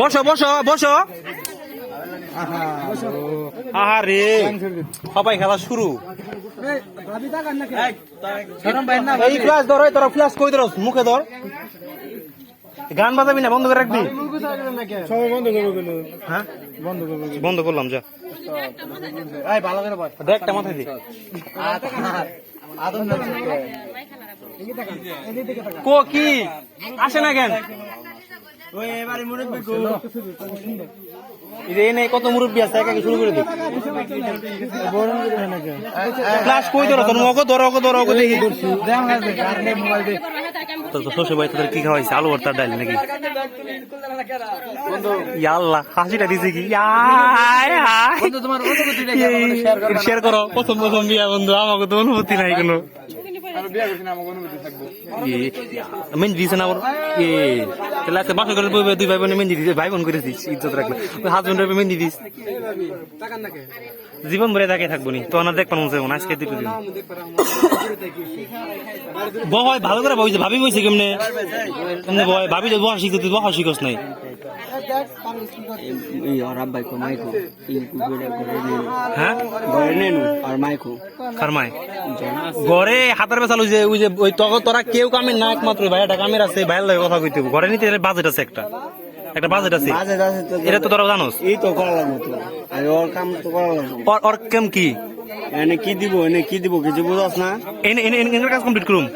বসো বসো বসো। আরে সবাই খেলা শুরু। এই ফ্লাশ ধর, তোরা ফ্লাশ কই ধর, মুখে ধর। গান বাজাবি না, বন্ধ করে রাখবি। হ্যাঁ বন্ধ করলাম, যা একটা মাথায় দি। কো কি আসে না কেন? কত মুরব্বী আছে, একা শুরু করে দিই। ক্লাস কই ধরো, তোর ওকে ধরো, ওকে ধরো, ওকে দেখি। শ্বশুর ভাই তোদের কি খাওয়াইছে? আলু ভর্তার ডাল নাকি? আল্লাহ হাসিটা দিছে কি? শেয়ার করো, প্রথম প্রথম বিয়া বন্ধু, আমাকে তো অনুভূতি নাই কোনো। মেহেন্দি দিছে না বাসা করে দুই ভাই বোনে মেহেন্দি দিছে, ভাই বোন করেছিস, ইজ্জত রাখলে হাজবেন্ড মেহেন্দি দিস। জীবন ভরে তাকে থাকবো নি তো, না দেখবেন আজকে দুটো দিন বয় ভালো করে বইছে। ভাবি বইছে কেমনে কেমনে বয়? ভাবি বহা শিখতে, তুই বহা শিখস নাই। ঘরে হাতের বেচাল ওই যে ওই তোরা কেউ কামের না, একমাত্র ভাইয়াটা কামের আছে, ভাইয়ের লাগে কথা কইতে ঘরে নিতে বাজেট আছে, একটা বাজেট আছে, এটা তো তোরা জানোস। এই তো করা লাগবে তো, ওর কাম তো করা লাগবে। ওর কেম কি এনে কি দিব, এনে কি দিব কিছু বুঝাস না। এনে কাজ কমপ্লিট করুম।